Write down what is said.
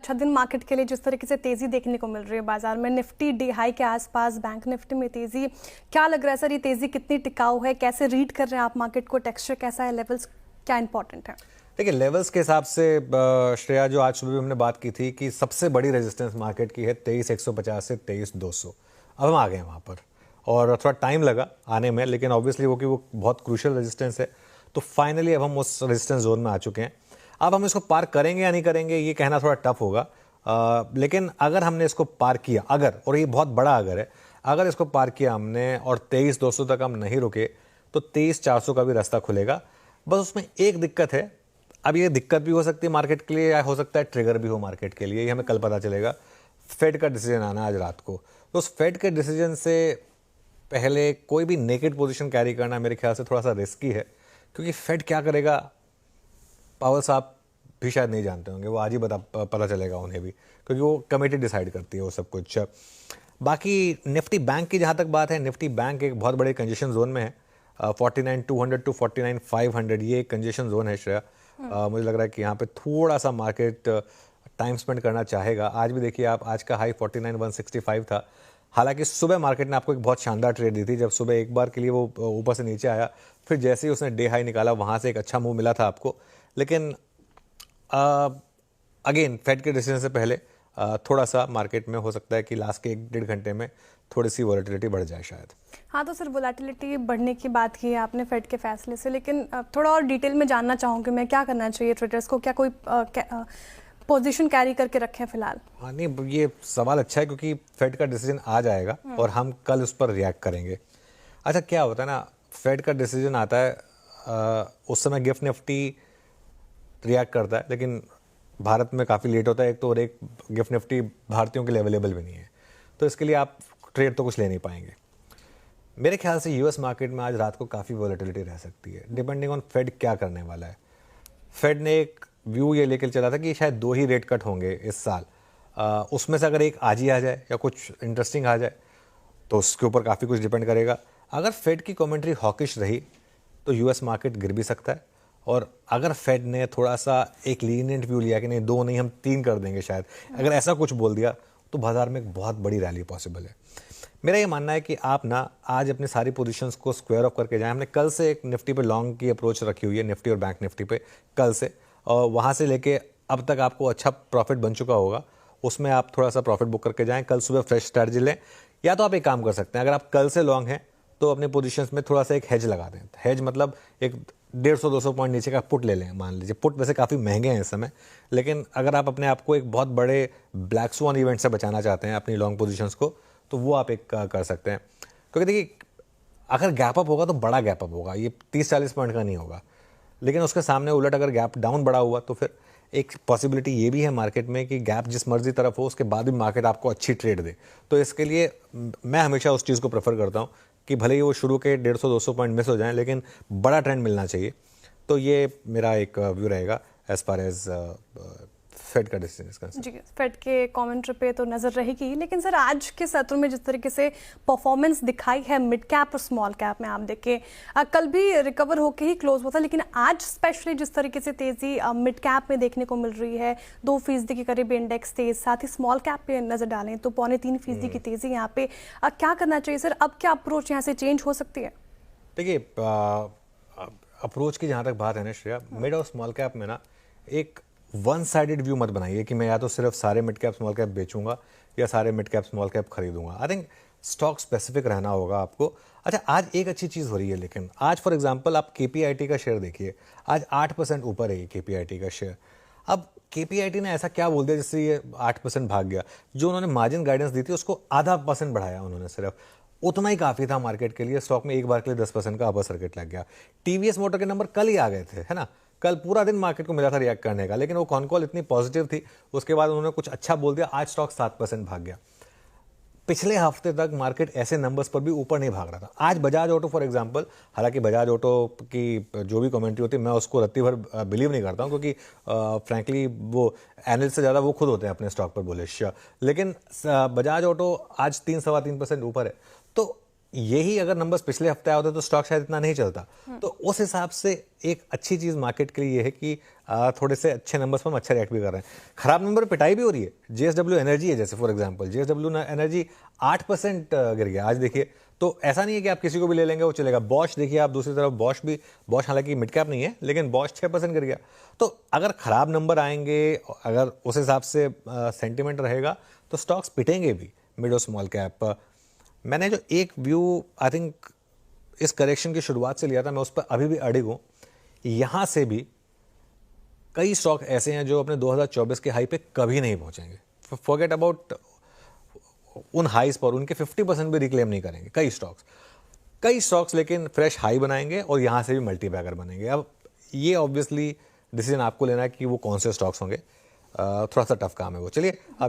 अच्छा दिन मार्केट के लिए जिस तरीके से तेजी देखने को मिल रही है बाजार में, निफ्टी डे हाई के आसपास, बैंक निफ्टी में तेजी, क्या लग रहा है सर ये तेजी कितनी टिकाऊ है? कैसे रीड कर रहे हैं आप मार्केट को? टेक्सचर कैसा है? लेवल्स क्या इंपॉर्टेंट है? देखिए, लेवल्स के हिसाब से श्रेया, जो आज सुबह भी हमने बात की थी कि सबसे बड़ी रेजिस्टेंस मार्केट की है 23,150 से 23,200। अब हम आ गए हैं वहाँ पर और थोड़ा टाइम लगा आने में, लेकिन ऑब्वियसली वो बहुत क्रूशियल रेजिस्टेंस है। तो फाइनली अब हम उस रेजिस्टेंस जोन में आ चुके हैं। अब हम इसको पार करेंगे या नहीं करेंगे ये कहना थोड़ा टफ होगा, लेकिन अगर हमने इसको पार किया, अगर, और ये बहुत बड़ा अगर है, अगर इसको पार किया हमने और 23,200 तक हम नहीं रुके तो 23,400 का भी रास्ता खुलेगा। बस उसमें एक दिक्कत है। अब ये दिक्कत भी हो सकती है मार्केट के लिए, या हो सकता है ट्रिगर भी हो मार्केट के लिए, ये हमें कल पता चलेगा। फेड का डिसीजन आना आज रात को, तो उस फेड के डिसीजन से पहले कोई भी नेकेड पोजीशन कैरी करना मेरे ख्याल से थोड़ा सा रिस्की है, क्योंकि फेड क्या करेगा पावल साहब भी शायद नहीं जानते होंगे। वो आज ही पता चलेगा उन्हें भी, क्योंकि वो कमेटी डिसाइड करती है वो सब कुछ। बाकी निफ्टी बैंक की जहाँ तक बात है, निफ्टी बैंक एक बहुत बड़े कंजेशन जोन में है। 49,200 टू 49,500 ये एक कंजेशन जोन है श्रेया। मुझे लग रहा है कि यहाँ पे थोड़ा सा मार्केट टाइम स्पेंड करना चाहेगा। आज भी देखिए आप, आज का हाई 49,165 था। हालांकि सुबह मार्केट ने आपको एक बहुत शानदार ट्रेड दी थी, जब सुबह एक बार के लिए वो ऊपर से नीचे आया, फिर जैसे ही उसने डे हाई निकाला वहाँ से एक अच्छा मूव मिला था आपको। लेकिन अगेन फेड के डिसीजन से पहले थोड़ा सा मार्केट में हो सकता है कि लास्ट के 1-1.5 घंटे में थोड़ी सी वॉलेटिलिटी बढ़ जाए शायद। हाँ, तो सर वॉलेटिलिटी बढ़ने की बात की है आपने फेड के फैसले से, लेकिन थोड़ा और डिटेल में जानना चाहूँगी मैं, क्या करना चाहिए ट्रेडर्स को? क्या कोई पोजीशन कैरी करके रखें फिलहाल? हाँ, नहीं, ये सवाल अच्छा है, क्योंकि फेड का डिसीजन आ जाएगा और हम कल उस पर रिएक्ट करेंगे। अच्छा, क्या होता है ना, फेड का डिसीजन आता है, उस समय गिफ्ट निफ्टी रिएक्ट करता है, लेकिन भारत में काफ़ी लेट होता है एक तो, और एक गिफ्ट निफ्टी भारतीयों के लिए अवेलेबल भी नहीं है, तो इसके लिए आप ट्रेड तो कुछ ले नहीं पाएंगे। मेरे ख्याल से यूएस मार्केट में आज रात को काफ़ी वॉलेटिलिटी रह सकती है, डिपेंडिंग ऑन फेड क्या करने वाला है। फेड ने एक व्यू ये लेकर चला था कि शायद 2 ही रेट कट होंगे इस साल। उसमें से अगर एक आज ही आ जाए या कुछ इंटरेस्टिंग आ जाए तो उसके ऊपर काफ़ी कुछ डिपेंड करेगा। अगर फेड की कमेंट्री हॉकिश रही तो यूएस मार्केट गिर भी सकता है, और अगर फेड ने थोड़ा सा एक लीनियंट व्यू लिया कि नहीं 2 नहीं हम 3 कर देंगे शायद, अगर ऐसा कुछ बोल दिया तो बाजार में एक बहुत बड़ी रैली पॉसिबल है। मेरा ये मानना है कि आप ना आज अपनी सारी पोजीशंस को स्क्वायर ऑफ करके जाएं। हमने कल से एक निफ्टी पे लॉन्ग की अप्रोच रखी हुई है, निफ्टी और बैंक निफ्टी पे कल से, और वहाँ से लेके अब तक आपको अच्छा प्रॉफिट बन चुका होगा, उसमें आप थोड़ा सा प्रॉफिट बुक करके जाएं। कल सुबह फ्रेश स्ट्रैटेजी लें, या तो आप एक काम कर सकते हैं, अगर आप कल से लॉन्ग हैं तो अपने पोजीशंस में थोड़ा सा एक हेज लगा दें। हेज मतलब एक 150-200 पॉइंट नीचे का पुट ले लें। मान लीजिए पुट वैसे काफ़ी महंगे हैं इस समय, लेकिन अगर आप अपने आप को एक बहुत बड़े ब्लैक स्वान इवेंट से बचाना चाहते हैं अपनी लॉन्ग पोजीशंस को, तो वो आप एक कर सकते हैं। क्योंकि देखिए, अगर गैप अप होगा तो बड़ा गैप अप होगा, ये 30-40 पॉइंट का नहीं होगा, लेकिन उसके सामने उलट अगर गैप डाउन बड़ा हुआ तो फिर एक पॉसिबिलिटी ये भी है मार्केट में कि गैप जिस मर्जी तरफ हो उसके बाद भी मार्केट आपको अच्छी ट्रेड दे। तो इसके लिए मैं हमेशा उस चीज़ को प्रेफर करता हूँ कि भले ही वो शुरू के 150-200 पॉइंट मिस हो जाएं, लेकिन बड़ा ट्रेंड मिलना चाहिए। तो ये मेरा एक व्यू रहेगा एज फार एज फेड का डिसीजन। जी, फेड के कमेंट्री पे तो नजर रहेगी, लेकिन सर आज के सत्र में जिस तरीके से परफॉर्मेंस दिखाई है मिड कैप और स्मॉल कैप में, आप देखें कल भी रिकवर होके ही क्लोज हुआ था, लेकिन आज स्पेशली जिस तरीके से तेजी मिड कैप में देखने को मिल रही है, 2% के करीब इंडेक्स तेज, साथ ही स्मॉल कैप पे नजर डालें तो 2.25% की तेजी यहाँ पे। क्या करना चाहिए सर? अब क्या अप्रोच यहाँ से चेंज हो सकती है? देखिए, अप्रोच की जहाँ तक बात है ना श्रेया, मिड और स्मॉल कैप में ना एक वन साइडेड व्यू मत बनाइए कि मैं या तो सिर्फ सारे मिड कैप स्मॉल कैप बेचूंगा या सारे मिड कैप स्मॉल कैप खरीदूंगा। आई थिंक स्टॉक स्पेसिफिक रहना होगा आपको। अच्छा, आज एक अच्छी चीज़ हो रही है, लेकिन आज फॉर एग्जांपल आप केपीआईटी का शेयर देखिए, आज 8% ऊपर है केपीआईटी का शेयर। अब केपीआईटी ने ऐसा क्या बोल दिया जिससे ये 8% भाग गया? जो उन्होंने मार्जिन गाइडेंस दी थी उसको आधा % बढ़ाया उन्होंने, सिर्फ उतना ही काफ़ी था मार्केट के लिए। स्टॉक में एक बार के लिए 10% का अपर सर्किट लग गया। टीवीएस मोटर के नंबर कल ही आ गए थे, है ना, कल पूरा दिन मार्केट को मिला था रिएक्ट करने का, लेकिन वो कॉन कॉल इतनी पॉजिटिव थी, उसके बाद उन्होंने कुछ अच्छा बोल दिया, आज स्टॉक 7% भाग गया। पिछले हफ्ते तक मार्केट ऐसे नंबर्स पर भी ऊपर नहीं भाग रहा था। आज बजाज ऑटो फॉर एग्जांपल, हालांकि बजाज ऑटो की जो भी कमेंट्री होती है मैं उसको रत्ती भर बिलीव नहीं करता हूं, क्योंकि फ्रैंकली वो एनालिस्ट से ज़्यादा वो खुद होते हैं अपने स्टॉक पर बुलिश, लेकिन बजाज ऑटो आज 3-3.25% ऊपर है। तो यही अगर नंबर्स पिछले हफ्ते आए होते तो स्टॉक शायद इतना नहीं चलता। तो उस हिसाब से एक अच्छी चीज मार्केट के लिए ये है कि थोड़े से अच्छे नंबर्स पर हम अच्छा रिएक्ट भी कर रहे हैं। खराब नंबर पिटाई भी हो रही है। जेएसडब्ल्यू एनर्जी है जैसे, फॉर एग्जांपल जेएसडब्ल्यू एनर्जी 8% गिर गया आज, देखिए। तो ऐसा नहीं है कि आप किसी को भी ले लेंगे वो चलेगा। बॉश देखिए आप, दूसरी तरफ बॉश हालांकि मिड कैप नहीं है, लेकिन बॉश 6% गिर गया। तो अगर खराब नंबर आएंगे, अगर उस हिसाब से सेंटिमेंट रहेगा तो स्टॉक्स पिटेंगे भी, मिड और स्मॉल कैप। मैंने जो एक व्यू आई थिंक इस करेक्शन की शुरुआत से लिया था, मैं उस पर अभी भी अडिग हूँ। यहाँ से भी कई स्टॉक ऐसे हैं जो अपने 2024 के हाई पे कभी नहीं पहुंचेंगे। फॉरगेट अबाउट उन हाईज पर, उनके 50% भी रिक्लेम नहीं करेंगे कई स्टॉक्स, लेकिन फ्रेश हाई बनाएंगे और यहाँ से भी मल्टी बैगर बनेंगे। अब ये ऑब्वियसली डिसीजन आपको लेना है कि वो कौन से स्टॉक्स होंगे। थोड़ा सा टफ काम है वो। चलिए अब